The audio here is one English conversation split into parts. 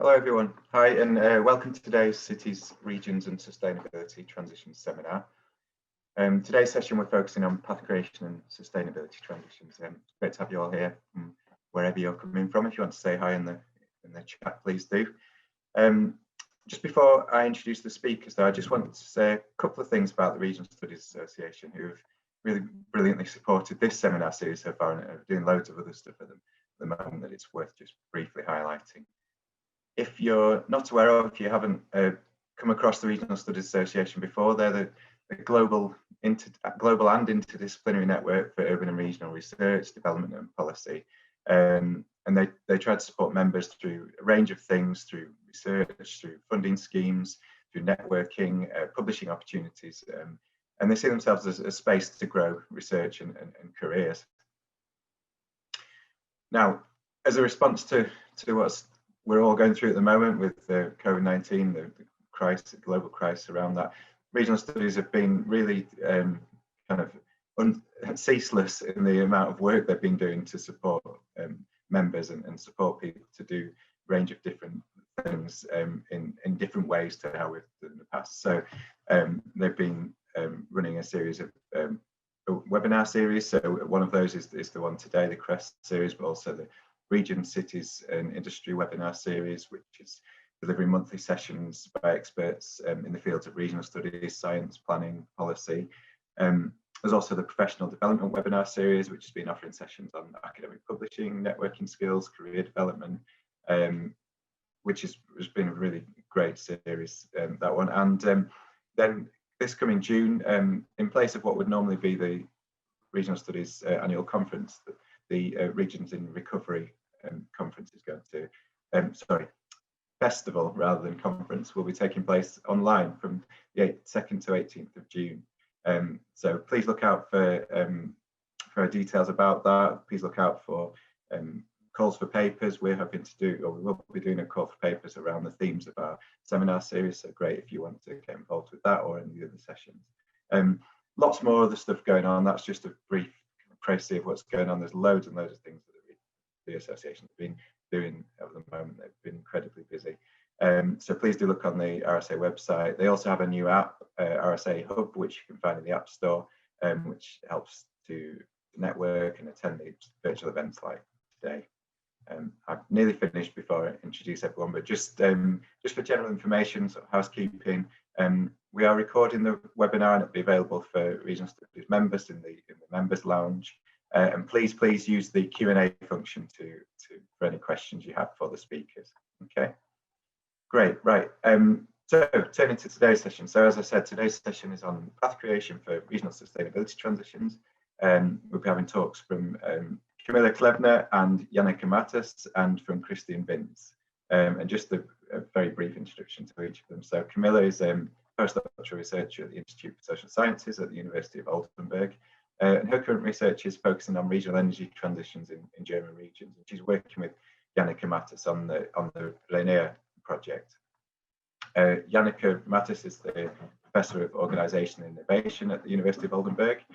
Hello everyone, hi and welcome to today's Cities, Regions and Sustainability Transitions seminar. Today's session we're focusing on path creation and sustainability transitions. Great to have you all here from wherever you're coming from. If you want to say hi in the chat, please do. Just before I introduce the speakers though, I just wanted to say a couple of things about the Regional Studies Association, who have really brilliantly supported this seminar series so far and are doing loads of other stuff at the moment that it's worth just briefly highlighting. If you're not aware of, if you haven't come across the Regional Studies Association before, they're the global and interdisciplinary network for urban and regional research, development and policy. And they try to support members through a range of things, through research, through funding schemes, through networking, publishing opportunities. And they see themselves as a space to grow research and careers. Now, as a response to what we're all going through at the moment with COVID-19, the crisis, global crisis around that, regional studies have been really kind of ceaseless in the amount of work they've been doing to support members and support people to do a range of different things in different ways to how we've done in the past. So they've been running a series of webinar series. So one of those is the one today, the CREST series, but also the Region, Cities and Industry webinar series, which is delivering monthly sessions by experts in the fields of regional studies, science, planning, policy. There's also the Professional Development webinar series, which has been offering sessions on academic publishing, networking skills, career development, which has been a really great series, that one. And then this coming June, in place of what would normally be the Regional Studies annual conference, the Regions in Recovery conference is going to, festival rather than conference, will be taking place online from the 2nd to 18th of June. So please look out for details about that. Please look out for calls for papers. We're hoping to do, or we will be doing a call for papers around the themes of our seminar series. So great if you want to get involved with that or any of the other sessions. Lots more other stuff going on. That's just a brief précis of what's going on. There's loads and loads of things that the association has been doing over the moment. They've been incredibly busy. So please do look on the RSA website. They also have a new app, RSA Hub, which you can find in the App Store, which helps to network and attend the virtual events like today. I've nearly finished before I introduce everyone, but just for general information, sort of housekeeping, we are recording the webinar and it'll be available for Regional Studies members in the members lounge. And please use the Q&A function for any questions you have for the speakers. Okay, great, right. So turning to today's session. So as I said, today's session is on path creation for regional sustainability transitions. We'll be having talks from Camilla Klebner and Janneke Mattes, and from Christian Binz. And just a very brief introduction to each of them. So Camilla is postdoctoral researcher at the Institute for Social Sciences at the University of Oldenburg. And her current research is focusing on regional energy transitions in German regions. And she's working with Janneke Mattes on the Linnea project. Janneke Mattes is the Professor of Organisation and Innovation at the University of Oldenburg.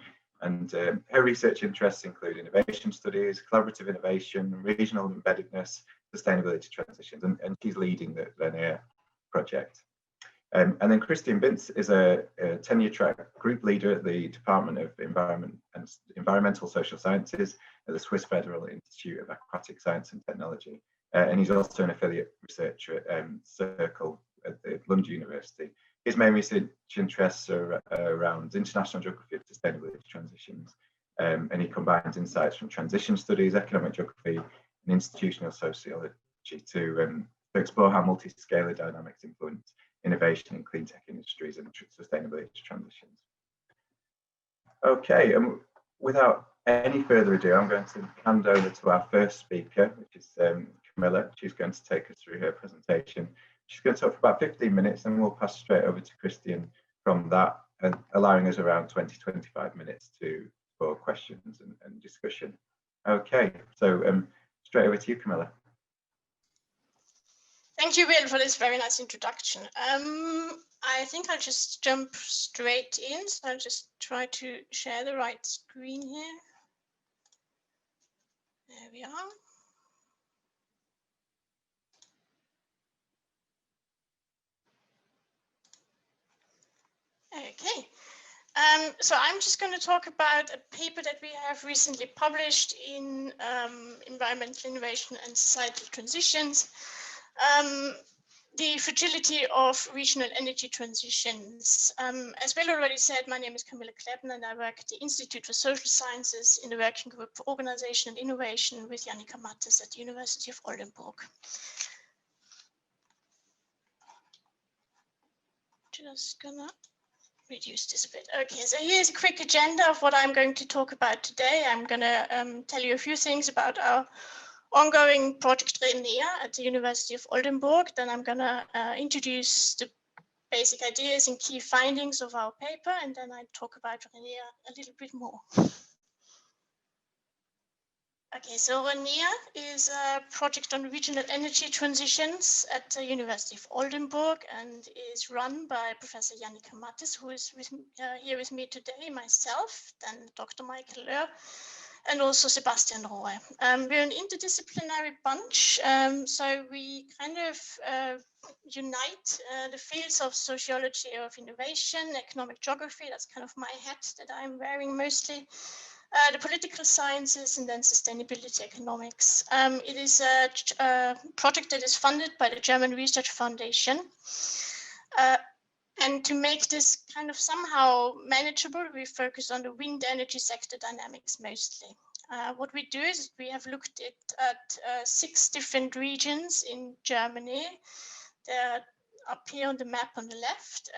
And her research interests include innovation studies, collaborative innovation, regional embeddedness, sustainability transitions, and she's leading the Linnea project. And then Christian Binz is a tenure track group leader at the Department of Environment and Environmental Social Sciences at the Swiss Federal Institute of Aquatic Science and Technology. And he's also an affiliate researcher at Circle at the Lund University. His main research interests are around international geography of sustainability transitions. And he combines insights from transition studies, economic geography, and institutional sociology to explore how multi-scalar dynamics influence innovation in clean tech industries and sustainability transitions. Okay, without any further ado, I'm going to hand over to our first speaker, which is Camilla. She's going to take us through her presentation. She's going to talk for about 15 minutes and we'll pass straight over to Christian from that, and allowing us around 20-25 minutes for questions and discussion. Okay, so straight over to you, Camilla. Thank you, Will, for this very nice introduction. I think I'll just jump straight in. So I'll just try to share the right screen here. There we are. Okay. So I'm just going to talk about a paper that we have recently published in Environmental Innovation and Societal Transitions. The fragility of regional energy transitions. As Bill already said, my name is Camilla Kleppen and I work at the Institute for Social Sciences in the Working Group for Organization and Innovation with Jannica Mattes at the University of Oldenburg. Just gonna reduce this a bit. Okay, so here's a quick agenda of what I'm going to talk about today. I'm gonna tell you a few things about our ongoing project RENEA at the University of Oldenburg. Then I'm gonna introduce the basic ideas and key findings of our paper, and then I talk about RENEA a little bit more. Okay, so RENEA is a project on regional energy transitions at the University of Oldenburg and is run by Professor Jannica Mattes, who is here with me today, myself, then Dr. Michael Löhr, and also Sebastian Rohe. We're an interdisciplinary bunch, so we kind of unite the fields of sociology of innovation, economic geography, that's kind of my hat that I'm wearing mostly, the political sciences, and then sustainability economics. It is a project that is funded by the German Research Foundation. And to make this kind of somehow manageable, we focus on the wind energy sector dynamics mostly. What we do is we have looked at 6 different regions in Germany. They're up here on the map on the left.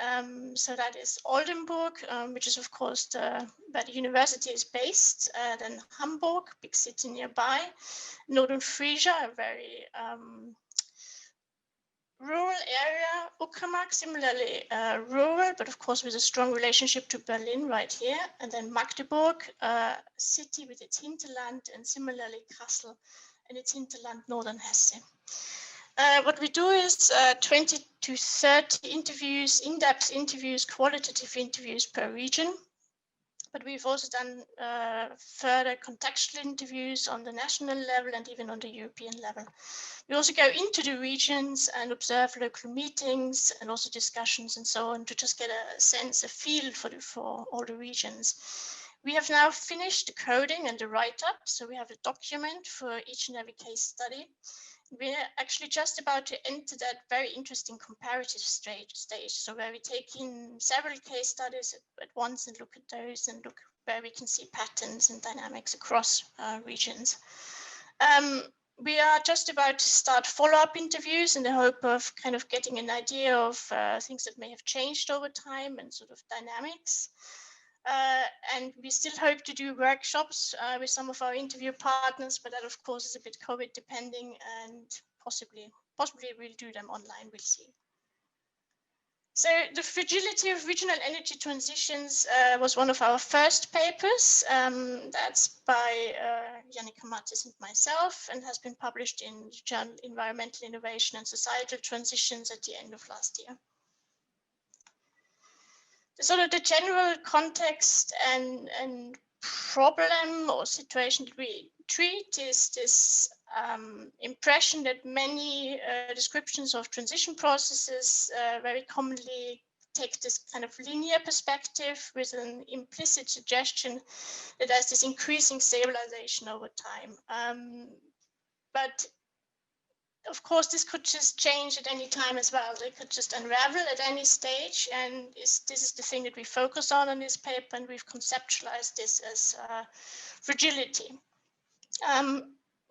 So that is Oldenburg, which is of course where the university is based. Then Hamburg, big city nearby. Northern Frisia, a very rural area. Uckermark, similarly rural, but of course with a strong relationship to Berlin right here. And then Magdeburg, a city with its hinterland, and similarly Kassel and its hinterland, Northern Hesse. What we do is 20 to 30 interviews, in-depth interviews, qualitative interviews per region. But we've also done further contextual interviews on the national level and even on the European level. We also go into the regions and observe local meetings and also discussions and so on to just get a sense, a feel for all the regions. We have now finished the coding and the write-up, so we have a document for each and every case study. We're actually just about to enter that very interesting comparative stage, so where we take in several case studies at once and look at those and look where we can see patterns and dynamics across regions. We are just about to start follow-up interviews in the hope of kind of getting an idea of things that may have changed over time and sort of dynamics. And we still hope to do workshops with some of our interview partners, but that of course is a bit COVID depending, and possibly we'll do them online, we'll see. So the fragility of regional energy transitions was one of our first papers. That's by Jannica Mattes and myself, and has been published in the journal Environmental Innovation and Societal Transitions at the end of last year. Sort of the general context and problem or situation that we treat is this impression that many descriptions of transition processes very commonly take this kind of linear perspective with an implicit suggestion that there's this increasing stabilization over time. But of course, this could just change at any time as well. They could just unravel at any stage, and this is the thing that we focus on in this paper, and we've conceptualized this as fragility.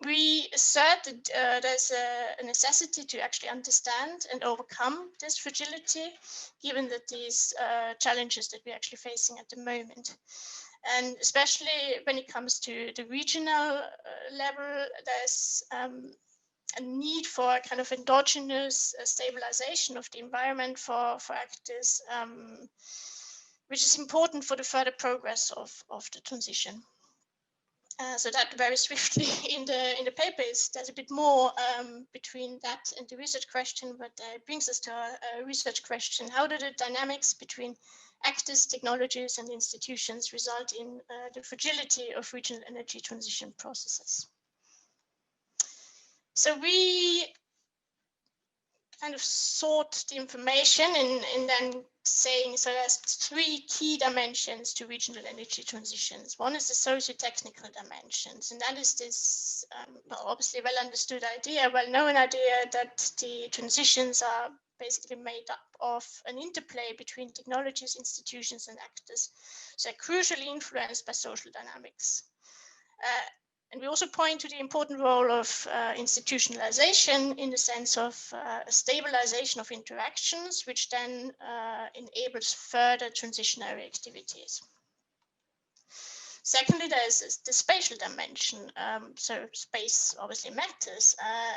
We assert that there's a necessity to actually understand and overcome this fragility, given that these challenges that we're actually facing at the moment. And especially when it comes to the regional level, there's a need for a kind of endogenous stabilization of the environment for actors, which is important for the further progress of the transition. So that very swiftly in the paper there's a bit more between that and the research question, but it brings us to a research question. How do the dynamics between actors, technologies, and institutions result in the fragility of regional energy transition processes? So we kind of sought the information and then saying, so there's three key dimensions to regional energy transitions. One is the socio-technical dimensions, and that is this well, obviously well understood idea, well-known idea that the transitions are basically made up of an interplay between technologies, institutions, and actors. So crucially influenced by social dynamics. And we also point to the important role of institutionalization in the sense of a stabilization of interactions, which then enables further transitionary activities. Secondly, there's the spatial dimension. So space obviously matters,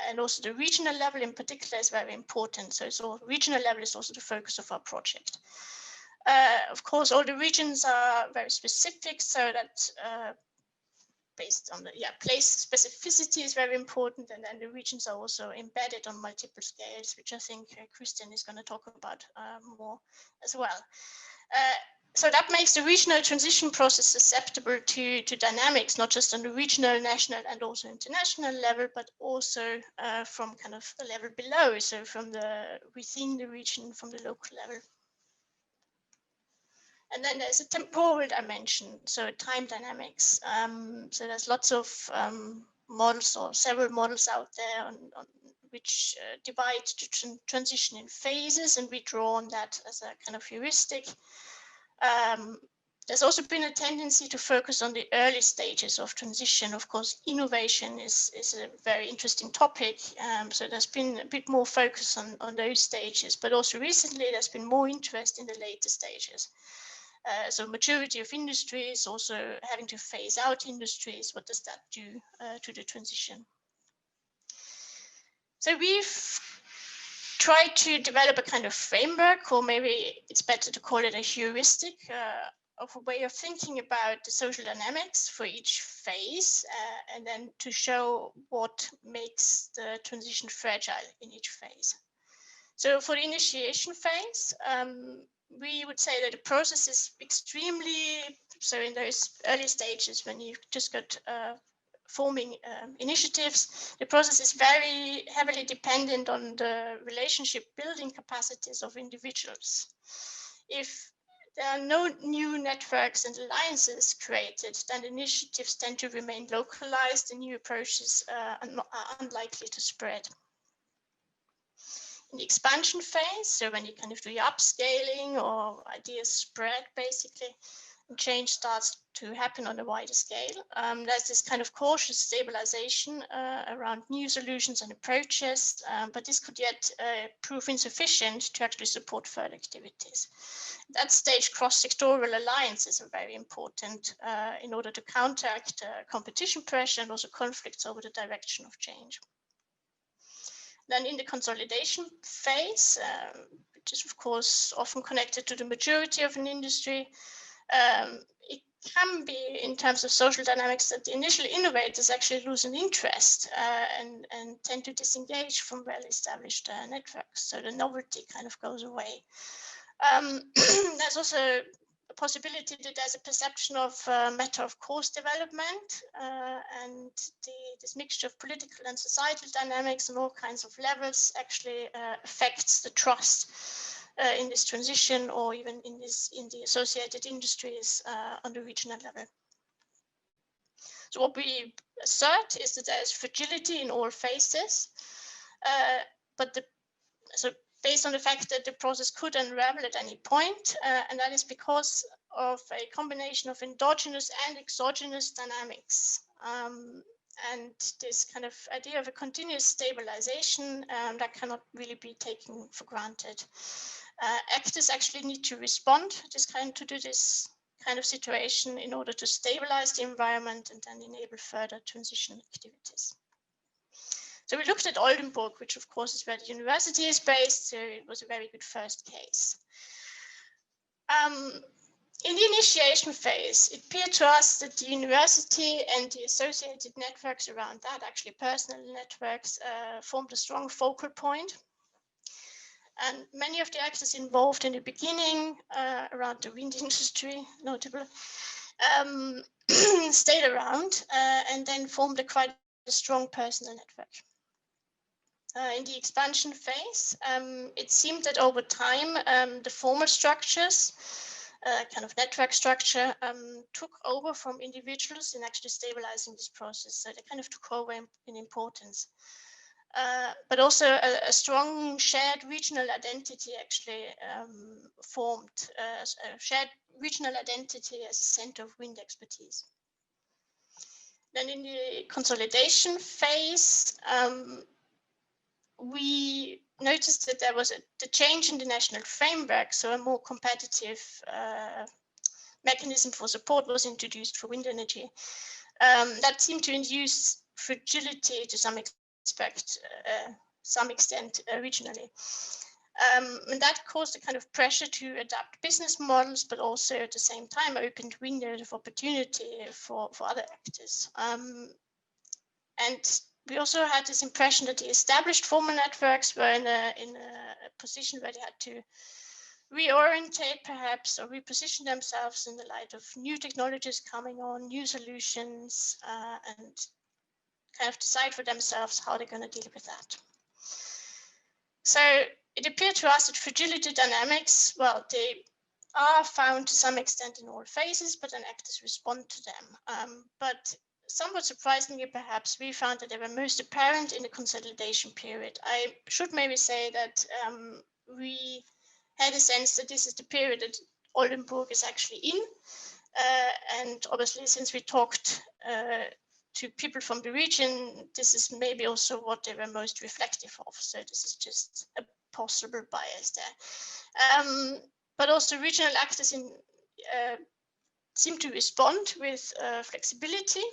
and also the regional level in particular is very important. So regional level is also the focus of our project. Of course, all the regions are very specific, so that based on the place specificity is very important, and then the regions are also embedded on multiple scales, which I think Christian is going to talk about more as well. So that makes the regional transition process susceptible to dynamics, not just on the regional, national, and also international level, but also from kind of the level below, so from within the region, from the local level. And then there's a temporal dimension, so time dynamics. So there's lots of models, or several models out there on which divide the transition in phases, and we draw on that as a kind of heuristic. There's also been a tendency to focus on the early stages of transition. Of course, innovation is a very interesting topic. So there's been a bit more focus on those stages, but also recently there's been more interest in the later stages. So maturity of industries, also having to phase out industries, what does that do to the transition? So we've tried to develop a kind of framework, or maybe it's better to call it a heuristic, of a way of thinking about the social dynamics for each phase, and then to show what makes the transition fragile in each phase. So for the initiation phase, we would say that the process is extremely, so in those early stages when you've just got forming initiatives, the process is very heavily dependent on the relationship building capacities of individuals. If there are no new networks and alliances created, then initiatives tend to remain localized and new approaches are unlikely to spread. In the expansion phase, so when you kind of do your upscaling or ideas spread basically, and change starts to happen on a wider scale, there's this kind of cautious stabilization around new solutions and approaches, but this could yet prove insufficient to actually support further activities. At that stage, cross-sectoral alliances are very important in order to counteract competition pressure and also conflicts over the direction of change. Then in the consolidation phase, which is of course often connected to the maturity of an industry, it can be in terms of social dynamics that the initial innovators actually lose an interest and tend to disengage from well-established networks. So the novelty kind of goes away. There's also a possibility that there's a perception of matter of course development, and this mixture of political and societal dynamics on all kinds of levels actually affects the trust in this transition, or even in the associated industries on the regional level. So what we assert is that there's fragility in all phases, so based on the fact that the process could unravel at any point, and that is because of a combination of endogenous and exogenous dynamics. And this kind of idea of a continuous stabilization that cannot really be taken for granted. Actors actually need to respond to this kind of situation in order to stabilize the environment and then enable further transition activities. So we looked at Oldenburg, which of course is where the university is based, so it was a very good first case. In the initiation phase, it appeared to us that the university and the associated networks around that, actually personal networks, formed a strong focal point. And many of the actors involved in the beginning around the wind industry, notably, stayed around and then formed quite a strong personal network. in the expansion phase, it seemed that over time, the formal structures, kind of network structure, took over from individuals in actually stabilizing this process. So they kind of took over in importance. But also a strong shared regional identity actually formed, a shared regional identity as a center of wind expertise. Then in the consolidation phase, we noticed that there was the change in the national framework, so a more competitive mechanism for support was introduced for wind energy. That seemed to induce fragility to some extent regionally. And that caused a kind of pressure to adapt business models, but also at the same time opened windows of opportunity for other actors. And we also had this impression that the established formal networks were in a position where they had to reorientate perhaps or reposition themselves in the light of new technologies coming on, new solutions, and kind of decide for themselves how they're going to deal with that. So it appeared to us that fragility dynamics, well, they are found to some extent in all phases, but then actors respond to them. But somewhat surprisingly, perhaps, we found that they were most apparent in the consolidation period. I should maybe say that we had a sense that this is the period that Oldenburg is actually in. And obviously, since we talked to people from the region, this is maybe also what they were most reflective of. So this is just a possible bias there. But also regional actors seem to respond with flexibility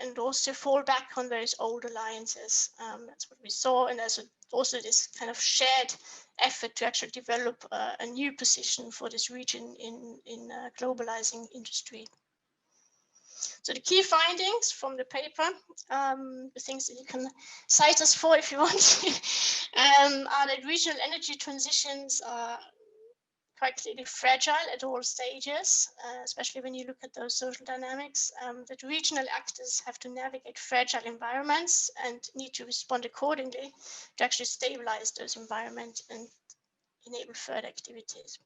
and also fall back on those old alliances. That's what we saw. And there's also this kind of shared effort to actually develop a new position for this region in globalizing industry. So the key findings from the paper, the things that you can cite us for if you want, are that regional energy transitions are quite clearly fragile at all stages, especially when you look at those social dynamics, that regional actors have to navigate fragile environments and need to respond accordingly to actually stabilize those environments and enable further activities.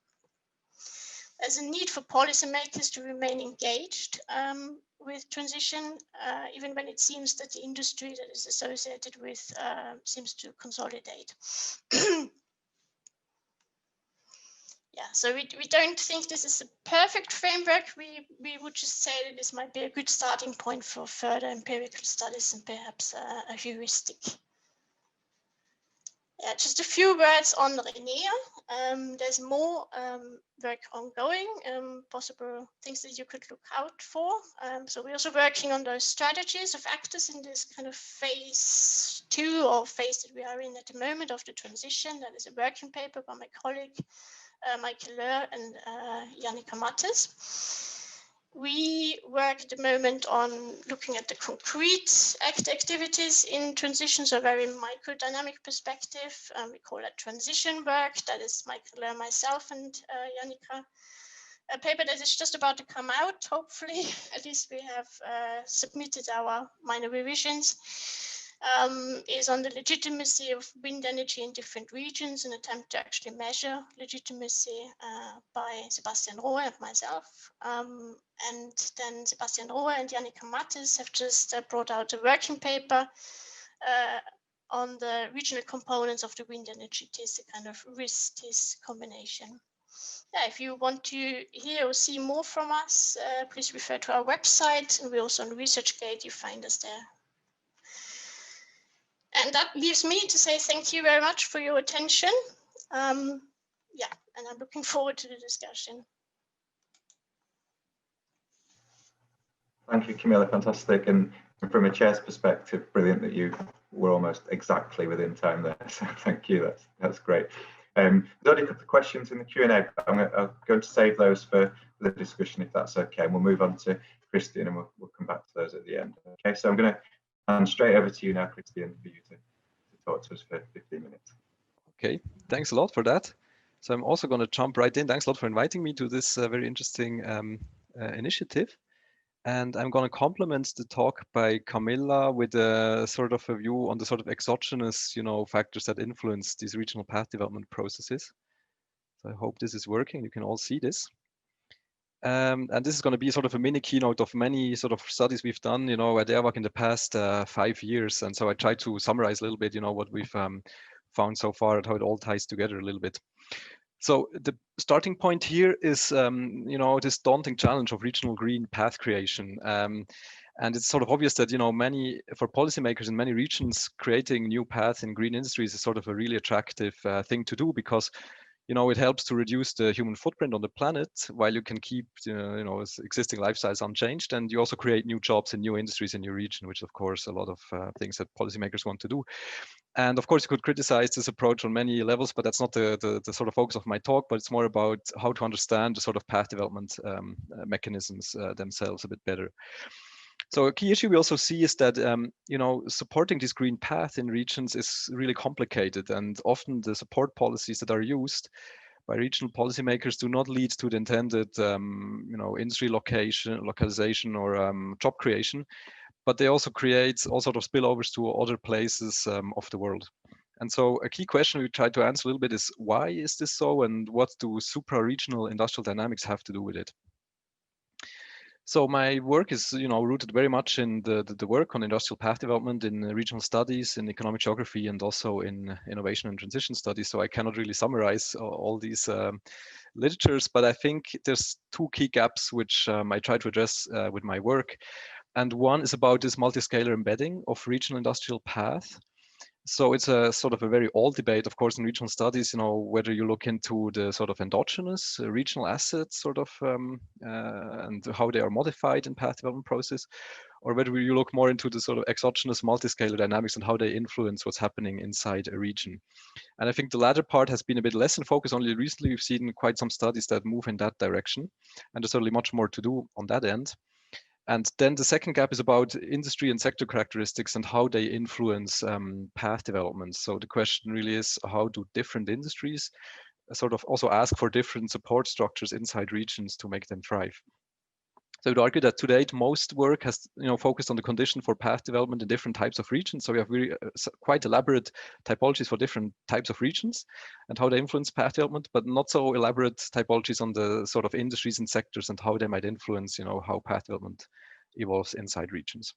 There's a need for policymakers to remain engaged with transition, even when it seems that the industry that is associated with seems to consolidate. Yeah, so we don't think this is a perfect framework. We would just say that this might be a good starting point for further empirical studies and perhaps a heuristic. Yeah, just a few words on RENEA. There's more work ongoing, possible things that you could look out for. So we're also working on those strategies of actors in this kind of phase 2 or phase that we are in at the moment of the transition. That is a working paper by my colleague, Michael Löhr and Jannica Mattes. We work at the moment on looking at the concrete activities in transition, so a very microdynamic perspective. We call that transition work. That is Michael Löhr, myself, and Jannica. A paper that is just about to come out, hopefully. At least we have submitted our minor revisions. Is on the legitimacy of wind energy in different regions, an attempt to actually measure legitimacy by Sebastian Rohe and myself. And then Sebastian Rohe and Jannica Mattes have just brought out a working paper on the regional components of the wind energy TIS, a kind of RIS-TIS combination. Yeah, if you want to hear or see more from us, please refer to our website, and we're also on ResearchGate. You find us there. And that leaves me to say thank you very much for your attention. Yeah, and I'm looking forward to the discussion. Thank you, Camilla, fantastic. And from a chair's perspective, brilliant that you were almost exactly within time there. So thank you, that's great. There's only a couple of questions in the Q&A, but I'm going to save those for the discussion if that's okay. And we'll move on to Christian and we'll come back to those at the end. Okay, so I'm going to hand straight over to you now, Christian, for you to talk to us for 15 minutes. Okay, thanks a lot for that. So I'm also going to jump right in. Thanks a lot for inviting me to this very interesting initiative. And I'm going to complement the talk by Camilla with a sort of a view on the sort of exogenous, factors that influence these regional path development processes. So I hope this is working. You can all see this. And this is going to be sort of a mini keynote of many sort of studies we've done, at ERWAG in the past 5 years. And so I tried to summarize a little bit, what we've found so far and how it all ties together a little bit. So the starting point here is, this daunting challenge of regional green path creation. And it's sort of obvious that, for policymakers in many regions, creating new paths in green industries is sort of a really attractive thing to do because it helps to reduce the human footprint on the planet while you can keep, existing lifestyles unchanged. And you also create new jobs and new industries in your region, which, of course, a lot of things that policymakers want to do. And of course, you could criticize this approach on many levels, but that's not the sort of focus of my talk, but it's more about how to understand the sort of path development mechanisms themselves a bit better. So a key issue we also see is that, supporting this green path in regions is really complicated, and often the support policies that are used by regional policymakers do not lead to the intended, industry localization or job creation, but they also create all sort of spillovers to other places of the world. And so a key question we try to answer a little bit is, why is this so, and what do supra-regional industrial dynamics have to do with it? So my work is, rooted very much in the work on industrial path development in regional studies, in economic geography, and also in innovation and transition studies. So I cannot really summarize all these literatures, but I think there's two key gaps which I try to address with my work. And one is about this multi-scalar embedding of regional industrial path. So it's a sort of a very old debate, of course, in regional studies, whether you look into the sort of endogenous regional assets sort of and how they are modified in path development process, or whether you look more into the sort of exogenous multi-scalar dynamics and how they influence what's happening inside a region. And I think the latter part has been a bit less in focus. Only recently we've seen quite some studies that move in that direction, and there's certainly much more to do on that end. And then the second gap is about industry and sector characteristics and how they influence path development. So the question really is, how do different industries sort of also ask for different support structures inside regions to make them thrive? So I would argue that to date, most work has focused on the condition for path development in different types of regions. So we have really quite elaborate typologies for different types of regions and how they influence path development, but not so elaborate typologies on the sort of industries and sectors and how they might influence how path development evolves inside regions.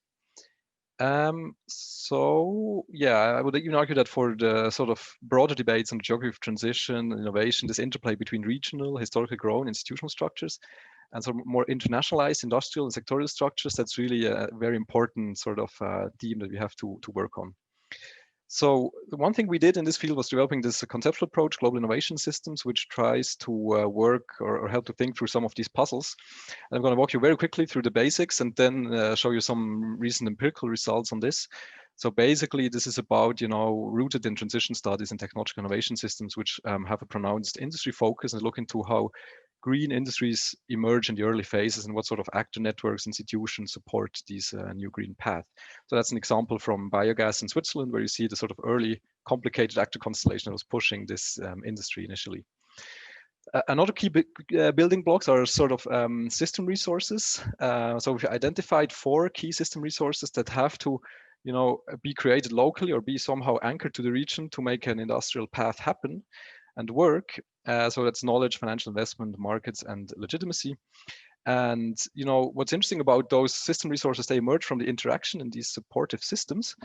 So yeah, I would even argue that for the sort of broader debates on geography of transition, innovation, this interplay between regional, historically grown institutional structures and sort of more internationalized industrial and sectorial structures, that's really a very important sort of theme that we have to work on. So the one thing we did in this field was developing this conceptual approach, global innovation systems, which tries to work or help to think through some of these puzzles. And I'm going to walk you very quickly through the basics and then show you some recent empirical results on this. So basically, this is about, rooted in transition studies and technological innovation systems, which have a pronounced industry focus and look into how green industries emerge in the early phases and what sort of actor networks, institutions support these new green path. So that's an example from biogas in Switzerland, where you see the sort of early complicated actor constellation that was pushing this industry initially. Another key building blocks are sort of system resources. So we've identified 4 key system resources that have to be created locally or be somehow anchored to the region to make an industrial path happen and work. So that's knowledge, financial investment, markets, and legitimacy. And what's interesting about those system resources, they emerge from the interaction in these supportive systems,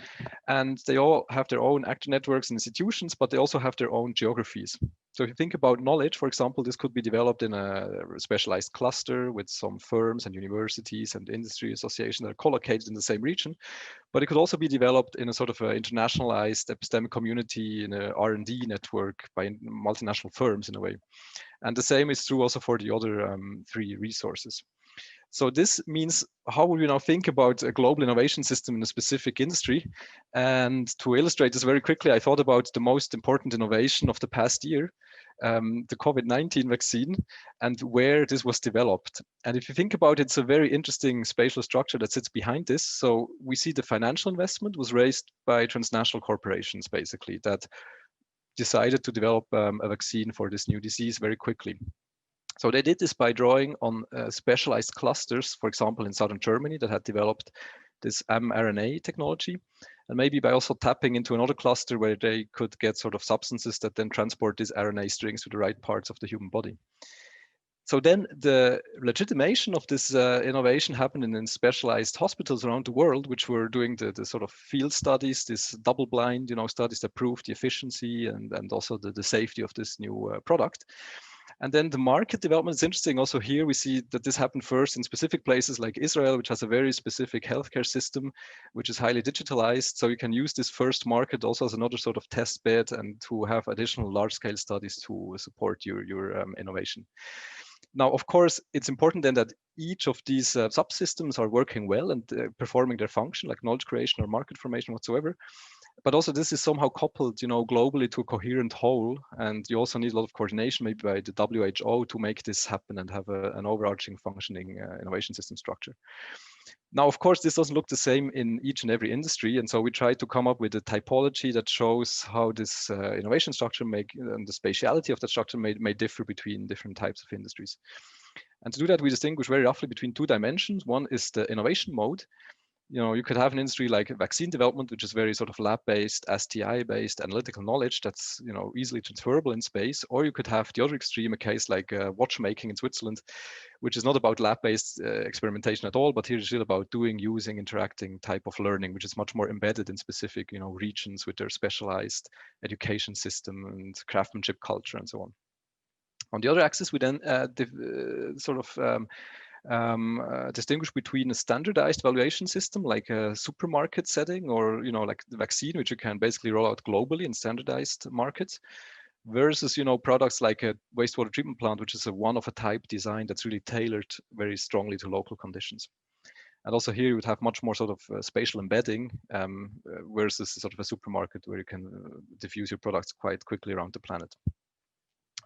and they all have their own actor networks and institutions, but they also have their own geographies. So if you think about knowledge, for example, this could be developed in a specialized cluster with some firms and universities and industry associations that are collocated in the same region, but it could also be developed in a sort of a internationalized epistemic community in a R&D network by multinational firms in a way. And the same is true also for the other 3 resources. So this means, how would we now think about a global innovation system in a specific industry? And to illustrate this very quickly, I thought about the most important innovation of the past year, the COVID-19 vaccine, and where this was developed. And if you think about it, it's a very interesting spatial structure that sits behind this. So we see the financial investment was raised by transnational corporations, basically, that decided to develop a vaccine for this new disease very quickly. So they did this by drawing on specialized clusters, for example, in southern Germany that had developed this mRNA technology, and maybe by also tapping into another cluster where they could get sort of substances that then transport these RNA strings to the right parts of the human body. So then the legitimation of this innovation happened in specialized hospitals around the world, which were doing the sort of field studies, this double-blind, studies that proved the efficiency and also the safety of this new product. And then the market development is interesting. Also here we see that this happened first in specific places like Israel, which has a very specific healthcare system, which is highly digitalized. So you can use this first market also as another sort of test bed and to have additional large-scale studies to support your innovation. Now, of course, it's important then that each of these subsystems are working well and performing their function, like knowledge creation or market formation whatsoever. But also this is somehow coupled, globally to a coherent whole. And you also need a lot of coordination, maybe by the WHO, to make this happen and have an overarching functioning innovation system structure. Now, of course, this doesn't look the same in each and every industry. And so we try to come up with a typology that shows how this innovation structure and the spatiality of that structure may differ between different types of industries. And to do that, we distinguish very roughly between two dimensions. One is the innovation mode. You could have an industry like vaccine development, which is very sort of lab-based, STI-based analytical knowledge that's easily transferable in space. Or you could have the other extreme, a case like watchmaking in Switzerland, which is not about lab-based experimentation at all, but here it's still about doing, using, interacting type of learning, which is much more embedded in specific regions with their specialized education system and craftsmanship culture and so on. On the other axis, we then distinguish between a standardized valuation system like a supermarket setting or like the vaccine, which you can basically roll out globally in standardized markets, versus products like a wastewater treatment plant, which is a one of a type design that's really tailored very strongly to local conditions. And also here you would have much more sort of spatial embedding versus sort of a supermarket where you can diffuse your products quite quickly around the planet.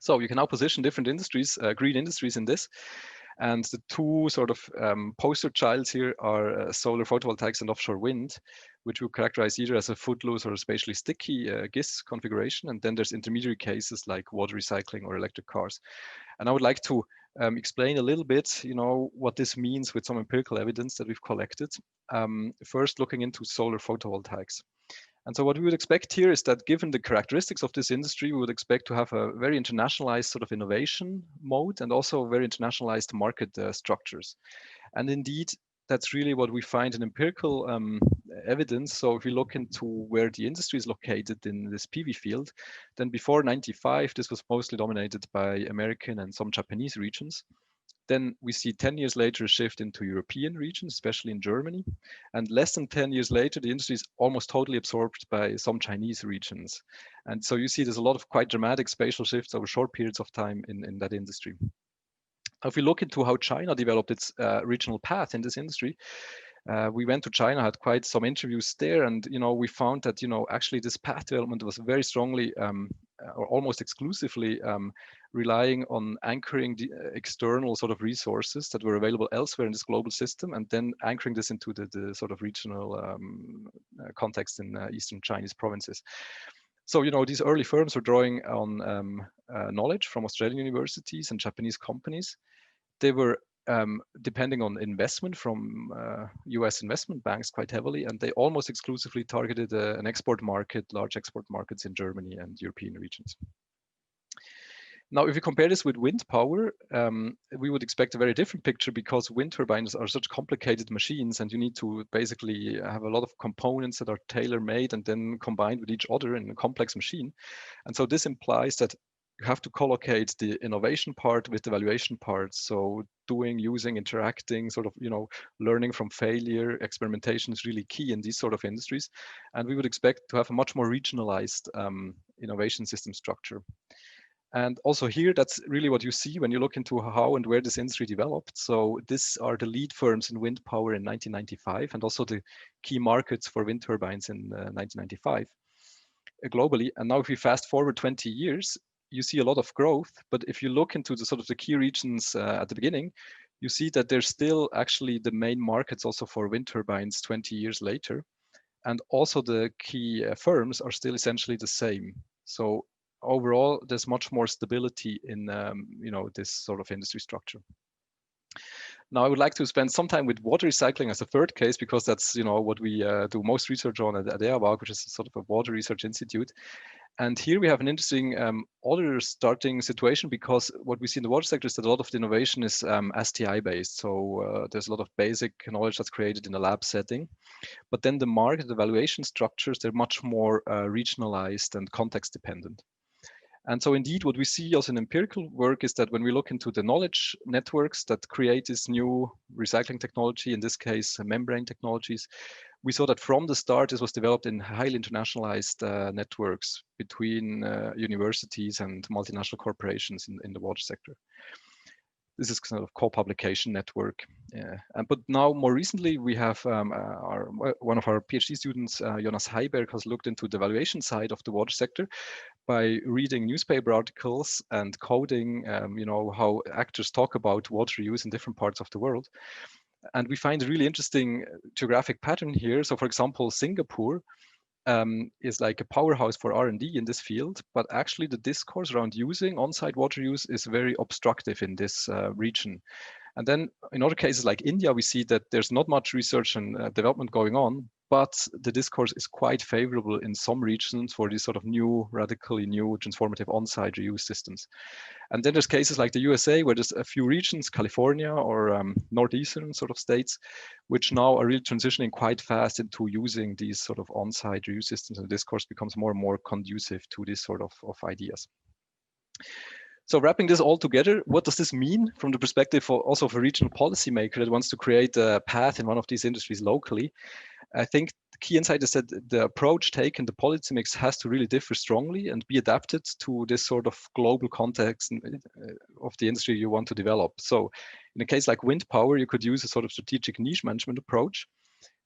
So you can now position different industries, green industries in this. And the two sort of poster childs here are solar photovoltaics and offshore wind, which we characterize either as a footloose or a spatially sticky GIS configuration. And then there's intermediary cases like water recycling or electric cars. And I would like to explain a little bit, what this means with some empirical evidence that we've collected. First, looking into solar photovoltaics. And so what we would expect here is that given the characteristics of this industry, we would expect to have a very internationalized sort of innovation mode and also very internationalized market structures. And indeed, that's really what we find in empirical evidence. So if we look into where the industry is located in this PV field, then before 95, this was mostly dominated by American and some Japanese regions. Then we see 10 years later a shift into European regions, especially in Germany. And less than 10 years later, the industry is almost totally absorbed by some Chinese regions. And so you see there's a lot of quite dramatic spatial shifts over short periods of time in that industry. If we look into how China developed its regional path in this industry, we went to China, had quite some interviews there, and we found that actually this path development was very strongly or almost exclusively relying on anchoring the external sort of resources that were available elsewhere in this global system, and then anchoring this into the sort of regional context in eastern Chinese provinces. So these early firms were drawing on knowledge from Australian universities and Japanese companies. They were depending on investment from US investment banks quite heavily, and they almost exclusively targeted an export market, large export markets in Germany and European regions. Now, if you compare this with wind power, we would expect a very different picture because wind turbines are such complicated machines and you need to basically have a lot of components that are tailor-made and then combined with each other in a complex machine. And so this implies that you have to collocate the innovation part with the valuation part. So doing, using, interacting, sort of, learning from failure, experimentation is really key in these sort of industries. And we would expect to have a much more regionalized innovation system structure. And also here, that's really what you see when you look into how and where this industry developed. So these are the lead firms in wind power in 1995, and also the key markets for wind turbines in 1995 globally. And now if we fast forward 20 years, you see a lot of growth, but if you look into the sort of the key regions at the beginning, you see that they're still actually the main markets also for wind turbines 20 years later. And also the key firms are still essentially the same. So overall, there's much more stability in this sort of industry structure. Now, I would like to spend some time with water recycling as a third case, because that's what we do most research on at EAWAG, which is sort of a water research institute. And here we have an interesting other starting situation, because what we see in the water sector is that a lot of the innovation is STI based. So there's a lot of basic knowledge that's created in a lab setting. But then the market evaluation structures, they're much more regionalized and context dependent. And so indeed, what we see also in empirical work is that when we look into the knowledge networks that create this new recycling technology, in this case, membrane technologies, we saw that from the start, this was developed in highly internationalized networks between universities and multinational corporations in the water sector. This is kind of co-publication network. But now more recently, we have one of our PhD students, Jonas Heiberg, has looked into the evaluation side of the water sector by reading newspaper articles and coding, how actors talk about water use in different parts of the world. And we find a really interesting geographic pattern here. So for example, Singapore is like a powerhouse for R&D in this field, but actually the discourse around using on-site water use is very obstructive in this region. And then in other cases like India, we see that there's not much research and development going on, but the discourse is quite favorable in some regions for these sort of new, radically new, transformative on-site reuse systems. And then there's cases like the USA, where there's a few regions, California or northeastern sort of states, which now are really transitioning quite fast into using these sort of on-site reuse systems, and the discourse becomes more and more conducive to this sort of ideas. So wrapping this all together, what does this mean from the perspective also of a regional policymaker that wants to create a path in one of these industries locally? I think the key insight is that the approach taken, the policy mix, has to really differ strongly and be adapted to this sort of global context of the industry you want to develop. So in a case like wind power, you could use a sort of strategic niche management approach,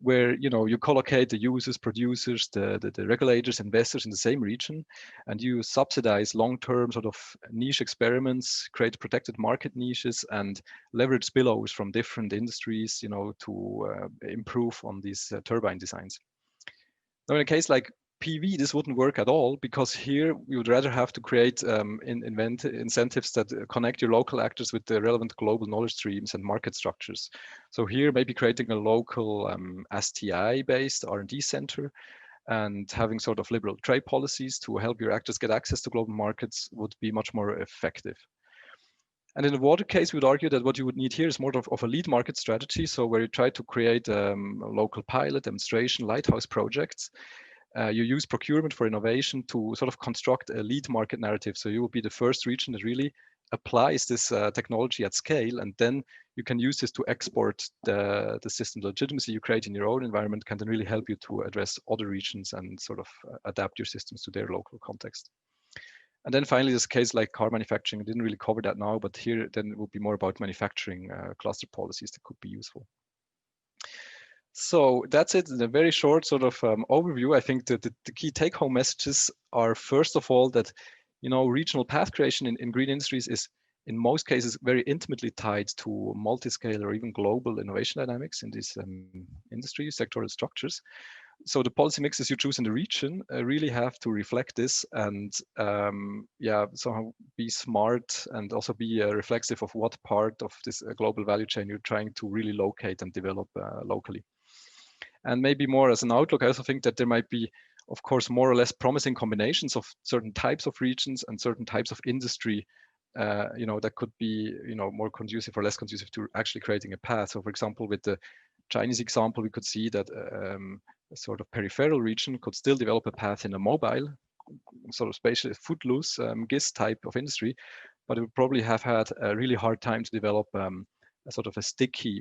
where you collocate the users, producers, the regulators, investors in the same region, and you subsidize long-term sort of niche experiments, create protected market niches, and leverage spillovers from different industries, to improve on these turbine designs. Now, in a case like PV, this wouldn't work at all, because here we would rather have to create incentives that connect your local actors with the relevant global knowledge streams and market structures. So here, maybe creating a local STI-based R&D center and having sort of liberal trade policies to help your actors get access to global markets would be much more effective. And in the water case, we would argue that what you would need here is more of a lead market strategy. So where you try to create a local pilot, demonstration, lighthouse projects. You use procurement for innovation to sort of construct a lead market narrative. So you will be the first region that really applies this technology at scale, and then you can use this to export the system. The legitimacy you create in your own environment can then really help you to address other regions and sort of adapt your systems to their local context. And then finally, this case like car manufacturing, I didn't really cover that now, but here then it would be more about manufacturing cluster policies that could be useful. So that's it, in a very short sort of overview. I think that the key take-home messages are, first of all, that regional path creation in green industries is in most cases very intimately tied to multi-scale or even global innovation dynamics in these industry sectoral structures. So the policy mixes you choose in the region really have to reflect this, and somehow be smart and also be reflexive of what part of this global value chain you're trying to really locate and develop locally. And maybe more as an outlook, I also think that there might be, of course, more or less promising combinations of certain types of regions and certain types of industry, that could be, more conducive or less conducive to actually creating a path. So for example, with the Chinese example, we could see that a sort of peripheral region could still develop a path in a mobile, sort of spatial, footloose, GIS type of industry, but it would probably have had a really hard time to develop a sort of a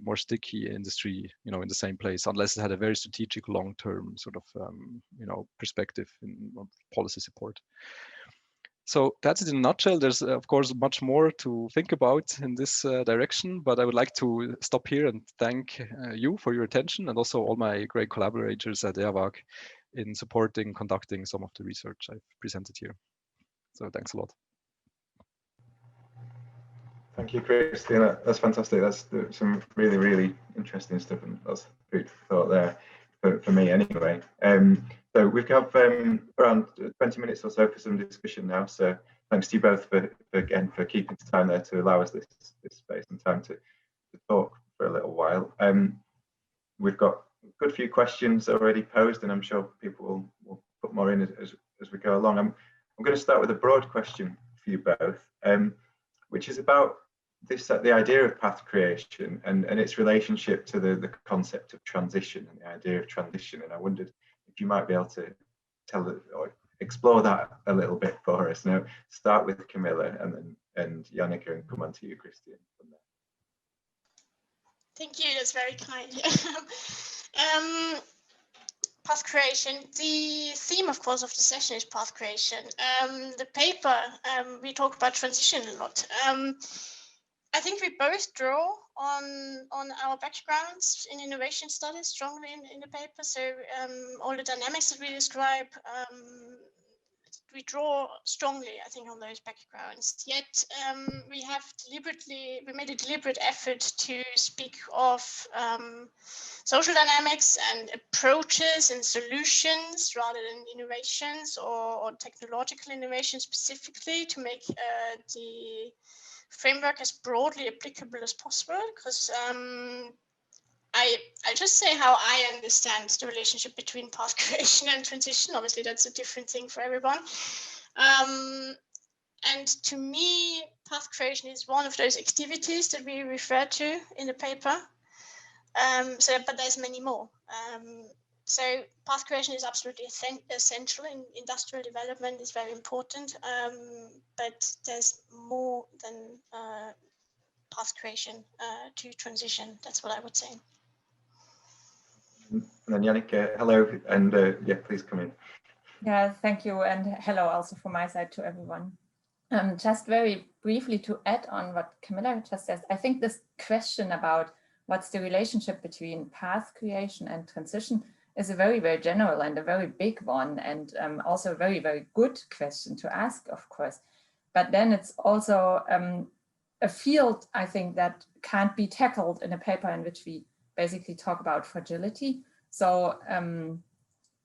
more sticky industry, in the same place, unless it had a very strategic long-term sort of, perspective in policy support. So that's it in a nutshell. There's, of course, much more to think about in this direction, but I would like to stop here and thank you for your attention, and also all my great collaborators at EAWAG in supporting, conducting some of the research I've presented here. So thanks a lot. Thank you, Christian. That's fantastic. That's some really, really interesting stuff, and that's food for thought there for me anyway. So So we have around 20 minutes or so for some discussion now. So thanks to you both for keeping time there to allow us this space and time to talk for a little while. We've got a good few questions already posed, and I'm sure people will put more in as we go along. I'm going to start with a broad question for you both, which is about the idea of path creation and its relationship to the concept of transition and the idea of transition. And I wondered if you might be able to tell or explore that a little bit for us. Now, start with Camilla and Janneke, and come on to you, Christian, from there. Thank you, that's very kind. Path creation. The theme, of course, of the session is path creation. The paper, we talk about transition a lot. I think we both draw on our backgrounds in innovation studies strongly in the paper. So all the dynamics that we describe, we draw strongly, I think, on those backgrounds. Yet we made a deliberate effort to speak of social dynamics and approaches and solutions rather than innovations or technological innovation specifically, to make the framework as broadly applicable as possible, because I just say how I understand the relationship between path creation and transition. Obviously, that's a different thing for everyone. And to me, path creation is one of those activities that we refer to in the paper. But there's many more. So path creation is absolutely essential in industrial development. It's very important, but there's more than path creation to transition. That's what I would say. And then Janneke, hello, and yeah, please come in. Yeah, thank you, and hello also from my side to everyone. Just very briefly to add on what Camilla just said, I think this question about what's the relationship between path creation and transition is a very, very general and a very big one, and also a very, very good question to ask, of course. But then it's also a field, I think, that can't be tackled in a paper in which we basically talk about fragility. So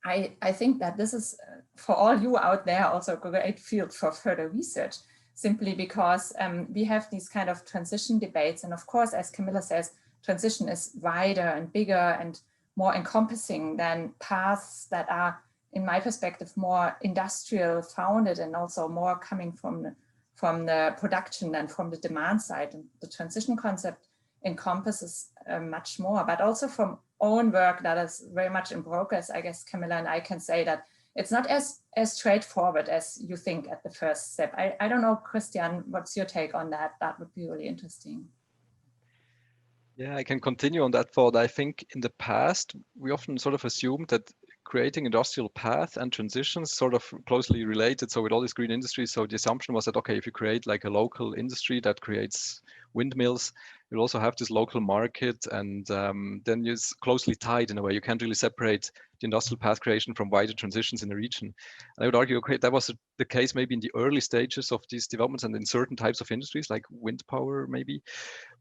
I think that this is, for all you out there, also a great field for further research, simply because we have these kind of transition debates. And of course, as Camilla says, transition is wider and bigger and more encompassing than paths that are, in my perspective, more industrial founded and also more coming from the production and from the demand side. And the transition concept encompasses much more, but also from own work that is very much in progress. I guess Camilla and I can say that it's not as straightforward as you think at the first step. I don't know, Christian, what's your take on that? That would be really interesting. Yeah, I can continue on that thought. I think in the past, we often sort of assumed that creating industrial path and transitions sort of closely related. So with all these green industries, so the assumption was that, okay, if you create like a local industry that creates windmills, you'll also have this local market, and then it's closely tied in a way. You can't really separate the industrial path creation from wider transitions in the region. And I would argue, okay, that was the case maybe in the early stages of these developments and in certain types of industries like wind power maybe.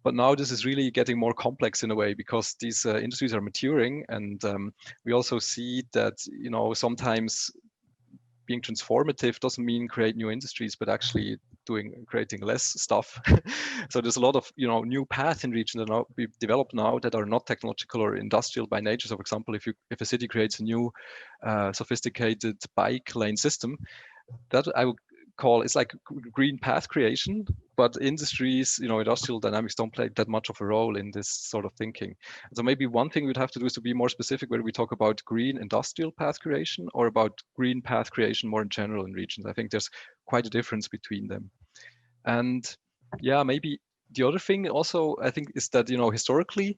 But now this is really getting more complex in a way, because these industries are maturing, and we also see that, you know, sometimes being transformative doesn't mean create new industries, but actually creating less stuff. So there's a lot of, you know, new paths in region that are being developed now that are not technological or industrial by nature. So for example, if a city creates a new sophisticated bike lane system, that I would call, it's like green path creation, but industries, you know, industrial dynamics don't play that much of a role in this sort of thinking. So maybe one thing we'd have to do is to be more specific, whether we talk about green industrial path creation or about green path creation more in general in regions. I think there's quite a difference between them. And yeah, maybe the other thing also, I think, is that, you know, historically,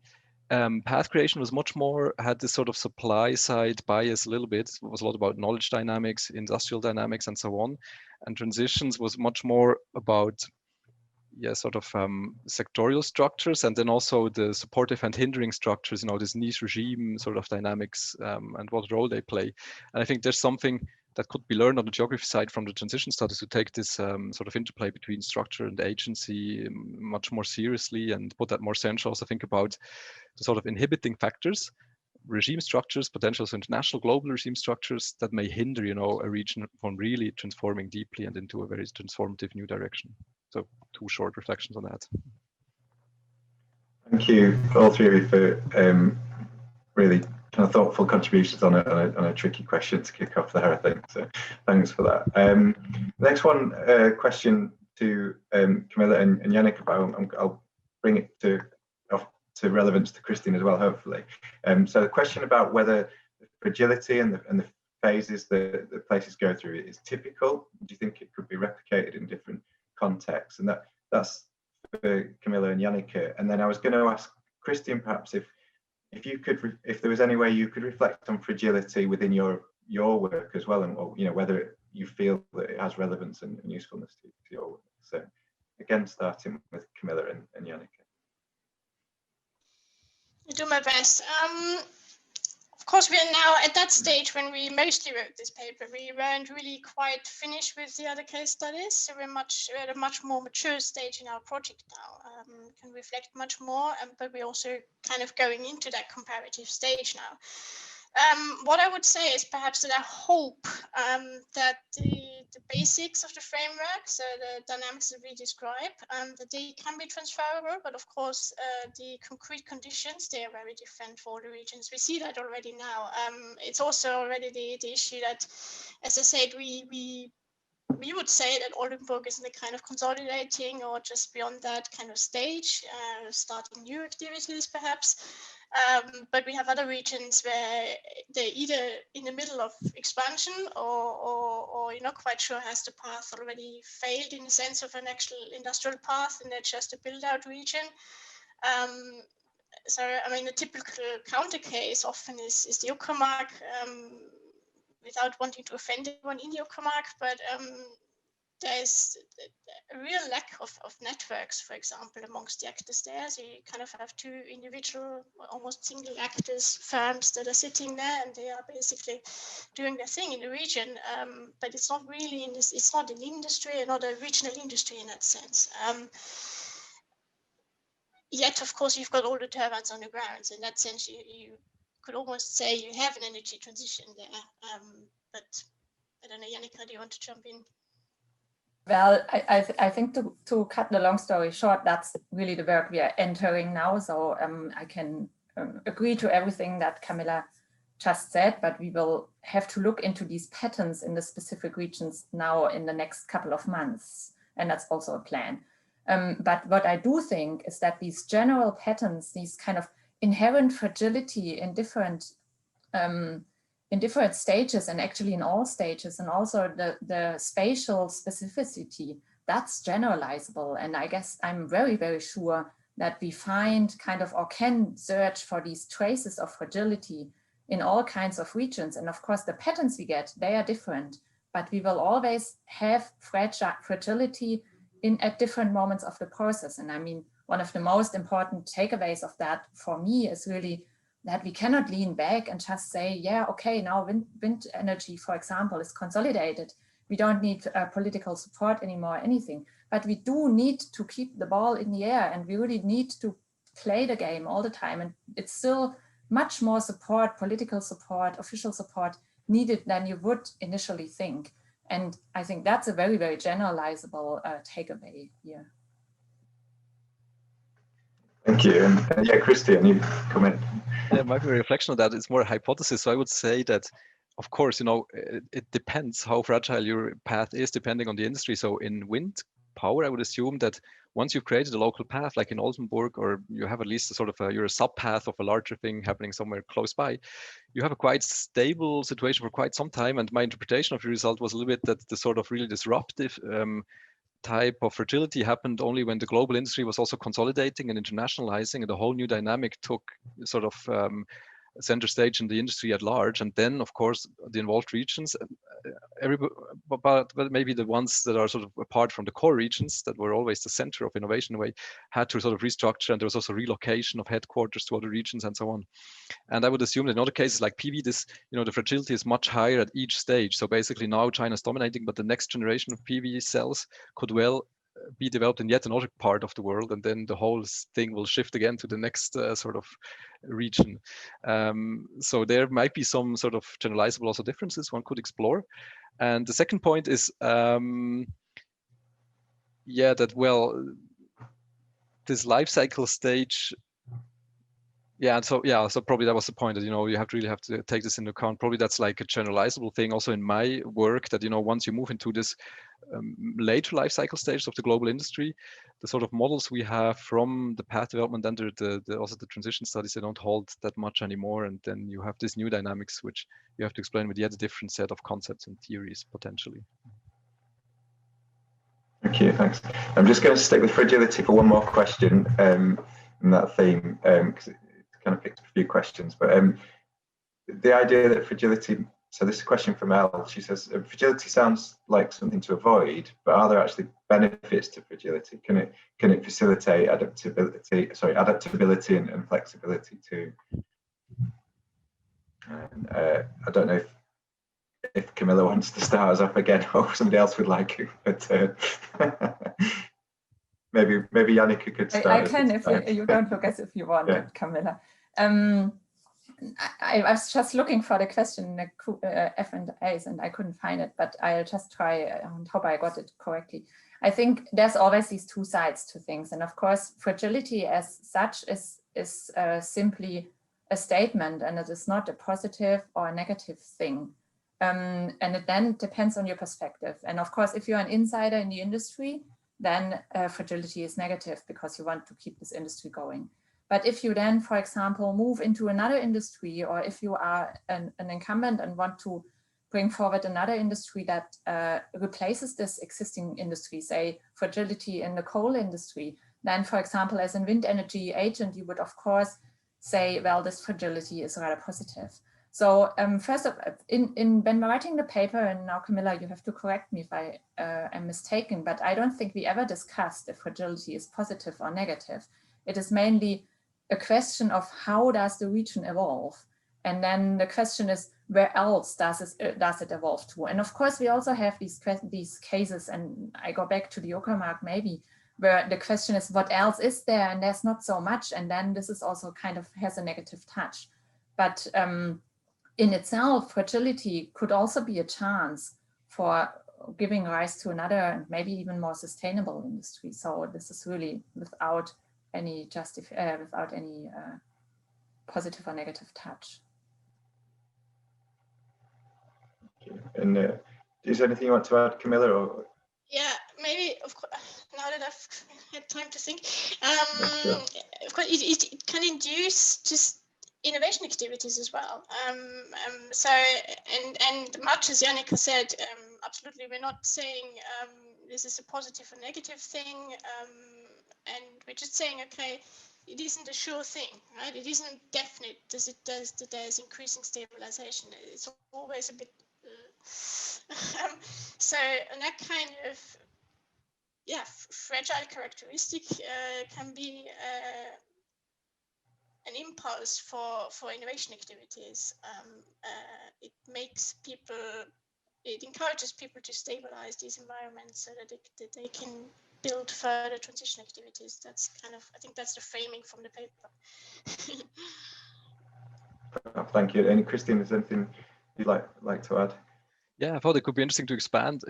path creation was much more, had this sort of supply side bias a little bit. It was a lot about knowledge dynamics, industrial dynamics, and so on. And transitions was much more about, yeah, sort of sectorial structures, and then also the supportive and hindering structures, you know, this niche regime sort of dynamics and what role they play. And I think there's something that could be learned on the geography side from the transition studies to take this sort of interplay between structure and agency much more seriously and put that more central. Also think about the sort of inhibiting factors regime structures, potential international global regime structures that may hinder, a region from really transforming deeply and into a very transformative new direction. So 2 short reflections on that. Thank you, all 3 of you, for really kind of thoughtful contributions on a tricky question to kick off there, I think. So thanks for that. Next one, question to Camilla and Yannick about. I'll bring it to relevance to Christine as well, hopefully. So the question about whether the fragility and the phases that the places go through is typical. Do you think it could be replicated in different contexts? And that's for Camilla and Yannick. And then I was going to ask Christine, perhaps if there was any way you could reflect on fragility within your work as well, and whether you feel that it has relevance and usefulness to your work. So again, starting with Camilla and Yannick. I do my best. Of course, we are now at that stage when we mostly wrote this paper. We weren't really quite finished with the other case studies, so we're at a much more mature stage in our project now. Can reflect much more, but we're also kind of going into that comparative stage now. What I would say is perhaps that I hope that the basics of the framework, so the dynamics that we describe, that they can be transferable, but of course the concrete conditions, they are very different for all the regions. We see that already now. It's also already the issue that, as I said, we would say that Oldenburg is in the kind of consolidating or just beyond that kind of stage, starting new activities perhaps. But we have other regions where they're either in the middle of expansion or you're not quite sure has the path already failed in the sense of an actual industrial path and they're just a build out region. So, I mean, the typical counter case often is the Uckermark, without wanting to offend anyone in the Uckermark, but there's a real lack of networks, for example, amongst the actors there. So you kind of have 2 individual, almost single actors, firms that are sitting there and they are basically doing their thing in the region. But it's not really it's not an industry, not a regional industry in that sense. Yet, of course, you've got all the turbines on the ground. So in that sense, you could almost say you have an energy transition there. But I don't know, Yannick, do you want to jump in? Well, I think to cut the long story short, that's really the work we are entering now. So I can agree to everything that Camilla just said, but we will have to look into these patterns in the specific regions now in the next couple of months. And that's also a plan. But what I do think is that these general patterns, these kind of inherent fragility in different stages, and actually in all stages, and also the spatial specificity, that's generalizable. And I guess I'm very, very sure that we find kind of, or can search for these traces of fragility in all kinds of regions. And of course, the patterns we get, they are different, but we will always have fragility at different moments of the process. And I mean, one of the most important takeaways of that for me is really that we cannot lean back and just say, yeah, okay, now wind energy, for example, is consolidated. We don't need political support anymore, anything, but we do need to keep the ball in the air, and we really need to play the game all the time. And it's still much more support, political support, official support needed than you would initially think. And I think that's a very, very generalizable takeaway here. Thank you. And yeah, Christian, you comment. Yeah, my reflection on that is more a hypothesis. So I would say that, of course, it depends how fragile your path is depending on the industry. So in wind power, I would assume that once you've created a local path, like in Oldenburg, or you have at least a sort of you're a sub-path of a larger thing happening somewhere close by, you have a quite stable situation for quite some time. And my interpretation of the result was a little bit that the sort of really disruptive type of fragility happened only when the global industry was also consolidating and internationalizing, and a whole new dynamic took sort of center stage in the industry at large. And then, of course, the involved regions, but maybe the ones that are sort of apart from the core regions that were always the center of innovation in a way, had to sort of restructure, and there was also relocation of headquarters to other regions and so on. And I would assume that in other cases like PV, this, the fragility is much higher at each stage. So basically now China's dominating, but the next generation of PV cells could well be developed in yet another part of the world, and then the whole thing will shift again to the next sort of region. So there might be some sort of generalizable also differences one could explore. And the second point is, yeah, that, well, this life cycle stage, yeah, so probably that was the point, that, you know, you really have to take this into account. Probably that's like a generalizable thing also in my work, that, you know, once you move into this later life cycle stage of the global industry, the sort of models we have from the path development and also the transition studies, they don't hold that much anymore. And then you have this new dynamics, which you have to explain with yet a different set of concepts and theories potentially. Thank you, thanks. I'm just going to stick with fragility for one more question in that theme, because it kind of picked up a few questions. But the idea that fragility, so this is a question from Elle. She says, fragility sounds like something to avoid, but are there actually benefits to fragility? Can it facilitate adaptability and flexibility too? And I don't know if Camilla wants to start us off again, or somebody else would like, but maybe Yannick could start. I can, if you don't look as if you want it, Camilla. I was just looking for the question in the F&As and I couldn't find it, but I'll just try and hope I got it correctly. I think there's always these two sides to things, and of course fragility as such is simply a statement, and it is not a positive or a negative thing. And it then depends on your perspective. And of course, if you're an insider in the industry, then fragility is negative because you want to keep this industry going. But if you then, for example, move into another industry, or if you are an incumbent and want to bring forward another industry that replaces this existing industry, say fragility in the coal industry, then, for example, as a wind energy agent, you would of course say, well, this fragility is rather positive. So first of when writing the paper, and now Camilla, you have to correct me if I am mistaken, but I don't think we ever discussed if fragility is positive or negative. It is mainly a question of how does the region evolve? And then the question is, where else does it evolve to? And of course, we also have these cases, and I go back to the Uckermark maybe, where the question is, what else is there? And there's not so much. And then this is also kind of has a negative touch. But in itself, fragility could also be a chance for giving rise to another and maybe even more sustainable industry. So this is really without any positive or negative touch. And is there anything you want to add, Camilla? Or? Yeah, maybe, of course, now that I've had time to think, Sure. Of course, it can induce just innovation activities as well. So, and much as Yannick has said, absolutely, we're not saying this is a positive or negative thing, and we're just saying, okay, it isn't a sure thing, right? It isn't definite that there's increasing stabilization. It's always a bit, so, and that kind of, yeah, fragile characteristic can be an impulse for innovation activities. It encourages people to stabilize these environments so that they can build further transition activities. That's kind of, I think that's the framing from the paper. Thank you. And Christine, is there anything you'd like to add? Yeah, I thought it could be interesting to expand,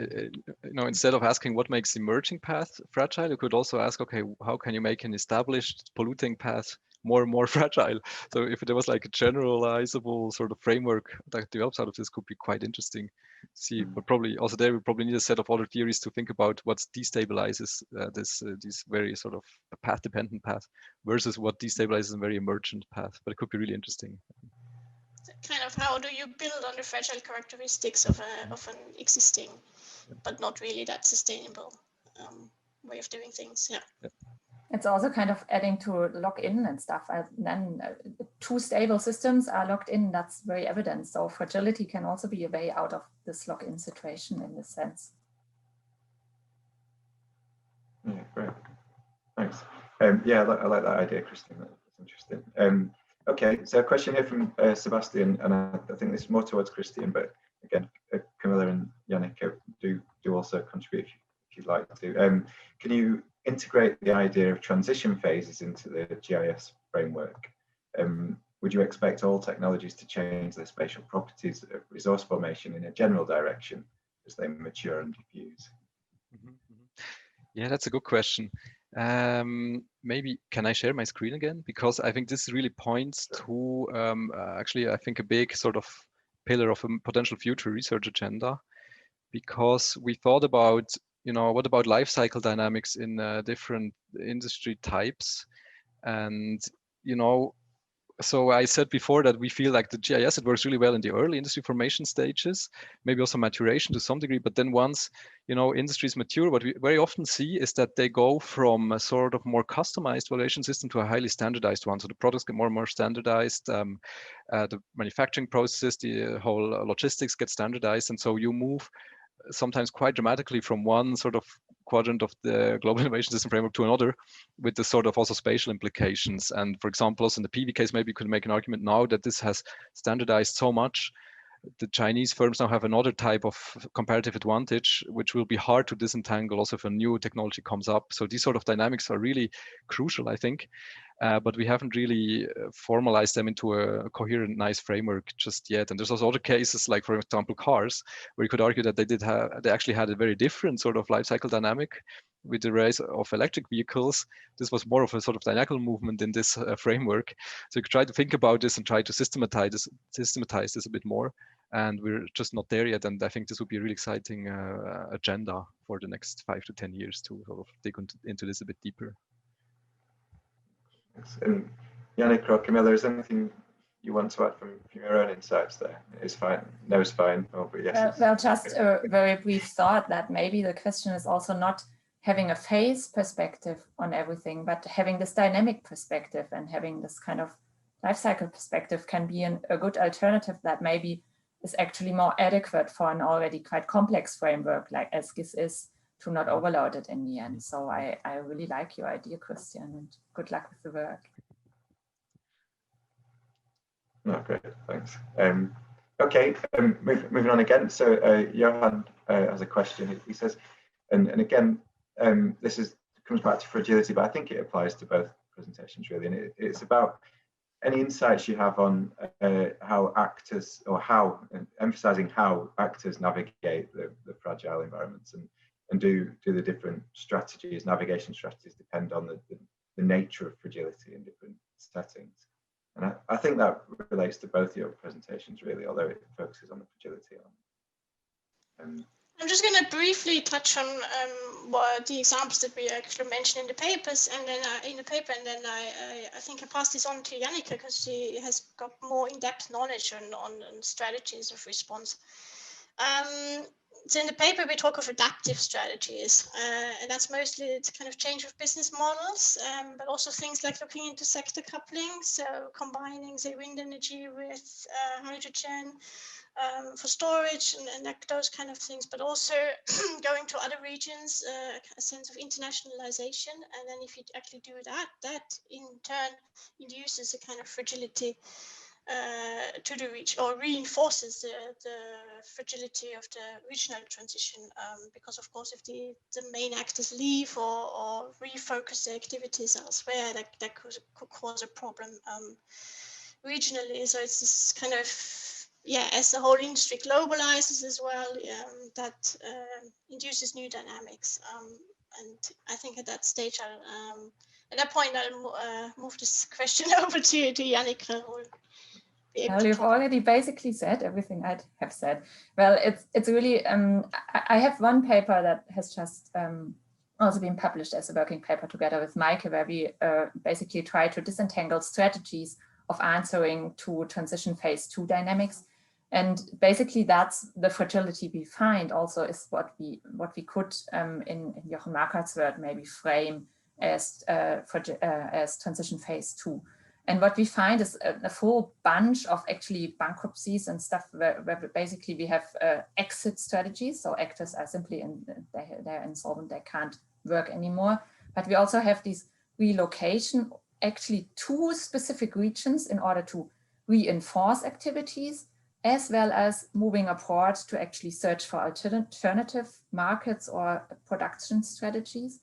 instead of asking what makes emerging path fragile, you could also ask, okay, how can you make an established polluting path more and more fragile? So if there was like a generalizable sort of framework that develops out of this, could be quite interesting to see. But probably also there, we probably need a set of other theories to think about what destabilizes this very sort of path-dependent path versus what destabilizes a very emergent path. But it could be really interesting. Kind of how do you build on the fragile characteristics of an existing, but not really that sustainable way of doing things. Yeah. It's also kind of adding to lock in and stuff. And then two stable systems are locked in. That's very evident. So fragility can also be a way out of this lock-in situation in this sense. Yeah, great. Thanks. Yeah, I like that idea, Christine. That's interesting. Okay, so a question here from Sebastian, and I think this is more towards Christine, but again, Camilla and Yannick do also contribute if you'd like to. can you integrate the idea of transition phases into the GIS framework? Would you expect all technologies to change the spatial properties of resource formation in a general direction as they mature and diffuse? Yeah, that's a good question. Maybe can I share my screen again? Because I think this really points to actually, I think, a big sort of pillar of a potential future research agenda, because we thought about, what about life cycle dynamics in different industry types? And, so I said before that we feel like the GIS, it works really well in the early industry formation stages, maybe also maturation to some degree. But then once, industries mature, what we very often see is that they go from a sort of more customized valuation system to a highly standardized one. So the products get more and more standardized. The manufacturing processes, the whole logistics get standardized. And so you move sometimes quite dramatically from one sort of quadrant of the global innovation system framework to another, with the sort of also spatial implications. And for example, also in the PV case, maybe you could make an argument now that this has standardized so much. The Chinese firms now have another type of comparative advantage, which will be hard to disentangle also if a new technology comes up. So these sort of dynamics are really crucial, I think. But we haven't really formalized them into a coherent, nice framework just yet. And there's also other cases, like for example, cars, where you could argue that they actually had a very different sort of life cycle dynamic with the rise of electric vehicles. This was more of a sort of diagonal movement in this framework. So you could try to think about this and try to systematize this a bit more. And we're just not there yet. And I think this would be a really exciting agenda for the next 5 to 10 years to sort of dig into this a bit deeper. And Yannick or Camilla, is there anything you want to add from your own insights there? It's fine. No, it's fine. Oh, but yes. Well, just a very brief thought that maybe the question is also not having a phase perspective on everything, but having this dynamic perspective and having this kind of life cycle perspective can be a good alternative that maybe is actually more adequate for an already quite complex framework like SGIS is, to not overload it in the end. So I really like your idea, Christian, and good luck with the work. No, great, thanks. Okay, moving on again. So Johan has a question. He says, and again, this comes back to fragility, but I think it applies to both presentations really. And it's about any insights you have on how actors, or emphasizing how actors navigate the fragile environments, and do the different strategies, navigation strategies, depend on the nature of fragility in different settings. And I think that relates to both your presentations really, although it focuses on the fragility. I'm just going to briefly touch on what the examples that we actually mentioned in the papers, and then I think I pass this on to Yannick because she has got more in-depth knowledge on strategies of response. So in the paper we talk of adaptive strategies, and that's mostly the kind of change of business models, but also things like looking into sector coupling, so combining, say, wind energy with hydrogen, for storage and those kind of things, but also going to other regions, a sense of internationalization. And then if you actually do that, that in turn induces a kind of fragility to the region, or reinforces the fragility of the regional transition, because of course if the main actors leave or refocus their activities elsewhere, that could cause a problem regionally. So it's this kind of, yeah, as the whole industry globalizes as well, that induces new dynamics. And I think at that stage, at that point, I'll move this question over to Yannick. Well, you've already basically said everything I'd have said. Well, it's really, I have one paper that has just also been published as a working paper together with Maike, where we basically try to disentangle strategies of answering to transition phase 2 dynamics. And basically that's the fragility we find also is what we could in Jochen Marquardt's word maybe frame as transition phase 2. And what we find is a full bunch of actually bankruptcies and stuff where basically we have exit strategies. So actors are simply they're insolvent, they can't work anymore. But we also have these relocation actually to specific regions in order to reinforce activities, as well as moving abroad to actually search for alternative markets or production strategies.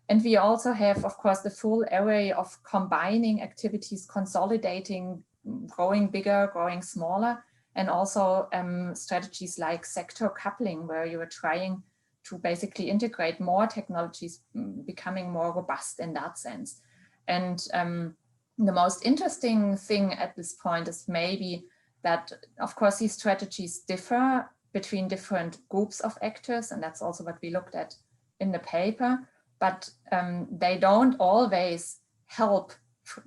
And we also have, of course, the full array of combining activities, consolidating, growing bigger, growing smaller, and also strategies like sector coupling, where you are trying to basically integrate more technologies, becoming more robust in that sense. And the most interesting thing at this point is maybe that, of course, these strategies differ between different groups of actors, and that's also what we looked at in the paper, but they don't always help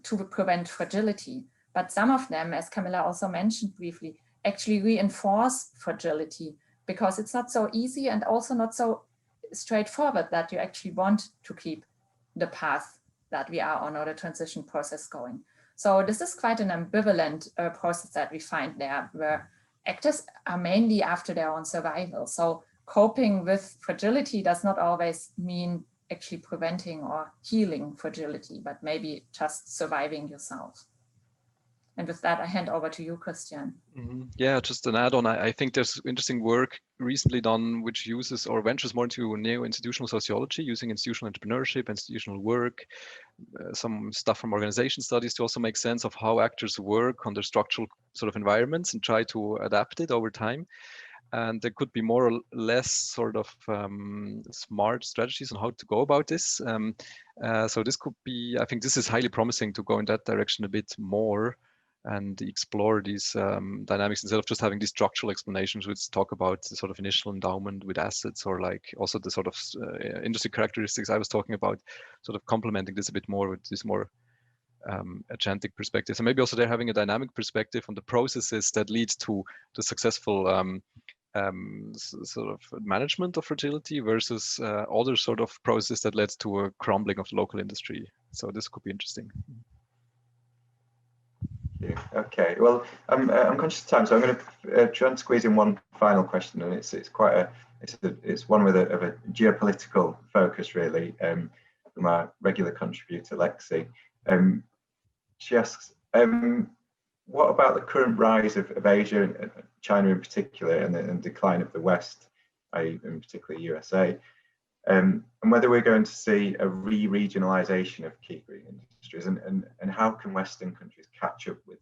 to prevent fragility. But some of them, as Camilla also mentioned briefly, actually reinforce fragility, because it's not so easy and also not so straightforward that you actually want to keep the path that we are on, or the transition process going. So this is quite an ambivalent process that we find there, where actors are mainly after their own survival. So coping with fragility does not always mean actually preventing or healing fragility, but maybe just surviving yourself. And with that, I hand over to you, Christian. Yeah, just an add-on. I think there's interesting work recently done which uses or ventures more into neo-institutional sociology, using institutional entrepreneurship, institutional work, some stuff from organization studies to also make sense of how actors work under structural sort of environments and try to adapt it over time. And there could be more or less sort of smart strategies on how to go about this. So this could be, I think this is highly promising to go in that direction a bit more and explore these dynamics instead of just having these structural explanations which talk about the sort of initial endowment with assets, or like also the sort of industry characteristics I was talking about, sort of complementing this a bit more with this more agentic perspective. So maybe also they're having a dynamic perspective on the processes that lead to the successful sort of management of fragility versus other sort of process that led to a crumbling of the local industry. So this could be interesting. Yeah. Okay. Well, I'm conscious of time, so I'm going to try and squeeze in one final question, and it's quite it's one with a geopolitical focus, really, from our regular contributor Lexi. She asks, what about the current rise of Asia, China in particular, and the decline of the West, in particular USA, and whether we're going to see a re-regionalization of key green industries, and how can Western countries catch up with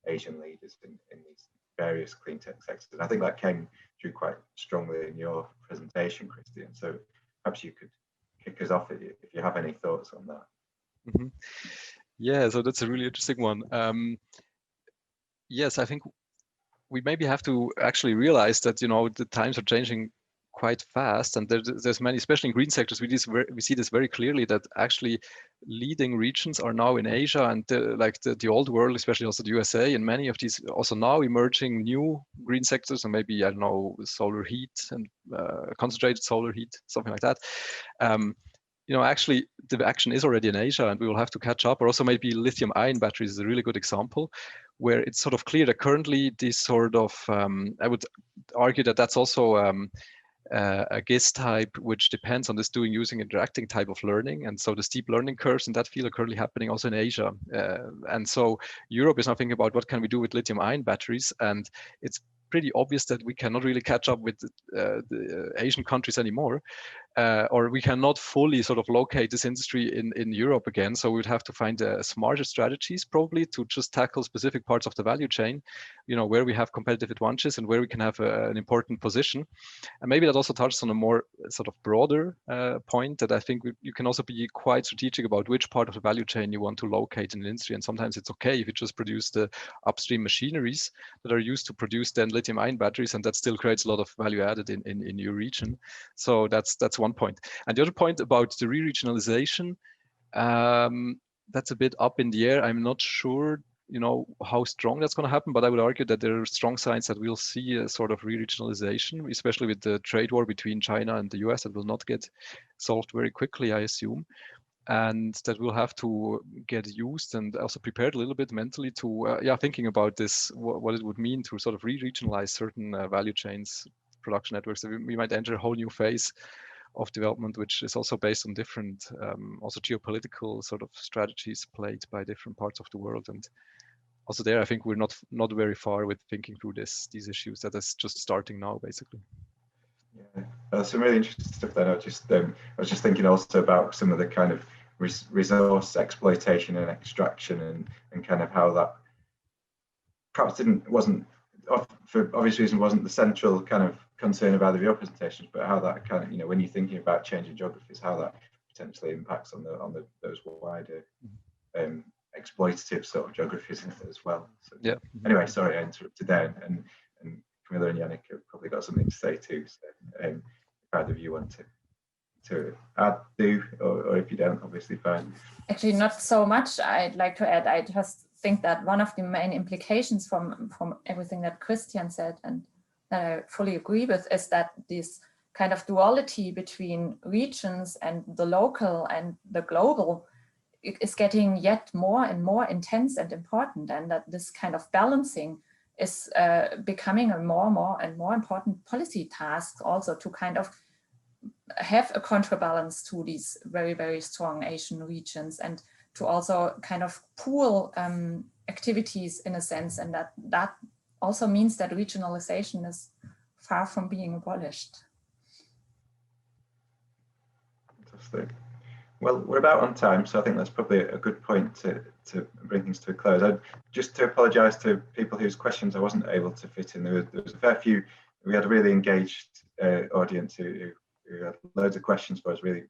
Asian leaders in these various clean tech sectors? And I think that came through quite strongly in your presentation, Christian. So perhaps you could kick us off if you have any thoughts on that. Mm-hmm. Yeah, so that's a really interesting one. Yes, I think we maybe have to actually realize that, you know, the times are changing quite fast, and there's many, especially in green sectors, we see this very clearly, that actually leading regions are now in Asia and the old world, especially also the USA, and many of these also now emerging new green sectors, and maybe, I don't know, solar heat and concentrated solar heat, something like that. You know, actually the action is already in Asia, and we will have to catch up. Or also maybe lithium-ion batteries is a really good example, where it's sort of clear that currently this sort of, I would argue that that's also a GIS type, which depends on this using interacting type of learning. And so the steep learning curves in that field are currently happening also in Asia. And so Europe is now thinking about what can we do with lithium-ion batteries. And it's pretty obvious that we cannot really catch up with the Asian countries anymore. Or we cannot fully sort of locate this industry in Europe again. So we'd have to find smarter strategies probably to just tackle specific parts of the value chain, you know, where we have competitive advantages and where we can have an important position. And maybe that also touches on a more sort of broader point, that I think you can also be quite strategic about which part of the value chain you want to locate in the industry. And sometimes it's okay if you just produce the upstream machineries that are used to produce then lithium-ion batteries, and that still creates a lot of value added in your region. So that's one point. And the other point about the re-regionalization, that's a bit up in the air. I'm not sure, you know, how strong that's going to happen, but I would argue that there are strong signs that we'll see a sort of re-regionalization, especially with the trade war between China and the US, that will not get solved very quickly, I assume. And that we'll have to get used and also prepared a little bit mentally to, thinking about this, what it would mean to sort of re-regionalize certain value chains, production networks. So we might enter a whole new phase of development, which is also based on different, also geopolitical sort of strategies played by different parts of the world. And also there, I think we're not very far with thinking through these issues. That is just starting now, basically. Yeah. Some really interesting stuff there. I was just thinking also about some of the kind of resource exploitation and extraction, and kind of how that perhaps wasn't for obvious reasons wasn't the central kind of concern of either of your presentations, but how that kind of, when you're thinking about changing geographies, how that potentially impacts on those wider exploitative sort of geographies as well. So, yeah. Anyway, sorry I interrupted there, and Camilla and Yannick have probably got something to say too. So if either of you want to add, do, or if you don't, obviously fine. Actually, not so much I'd like to add. I just think that one of the main implications from everything that Christian said, and that I fully agree with, is that this kind of duality between regions and the local and the global is getting yet more and more intense and important, and that this kind of balancing is becoming a more and more important policy task, also to kind of have a counterbalance to these very, very strong Asian regions, and to also kind of pool activities in a sense, and that also means that regionalization is far from being abolished. Fantastic. Well, we're about on time, so I think that's probably a good point to bring things to a close. Just to apologise to people whose questions I wasn't able to fit in. There was a fair few. We had a really engaged audience who had loads of questions for us, really.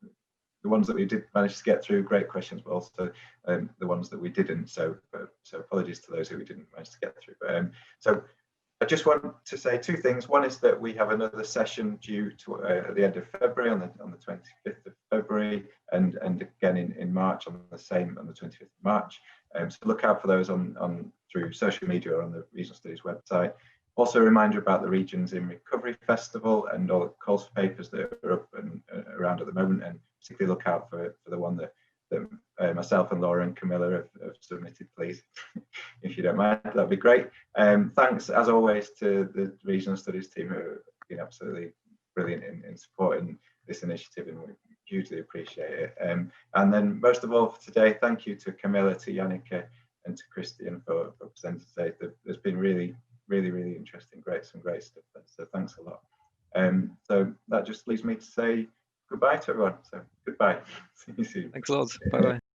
The ones that we did manage to get through, great questions, but also the ones that we didn't. So apologies to those who we didn't manage to get through. But so I just want to say two things. One is that we have another session due to at the end of February, on the 25th of February, and again in March on the 25th of March. So look out for those on through social media or on the Regional Studies website. Also a reminder about the Regions in Recovery Festival and all the calls for papers that are up and around at the moment, and particularly look out for the one that myself and Laura and Camilla have submitted, please, if you don't mind, that'd be great. Thanks as always to the Regional Studies team, who have been absolutely brilliant in supporting this initiative, and we hugely appreciate it. And then most of all for today, thank you to Camilla, to Yannick, and to Christian for presenting today. There's been really interesting, some great stuff there. So thanks a lot. So that just leaves me to say goodbye to everyone. So goodbye. See you soon. Thanks a lot. Bye bye.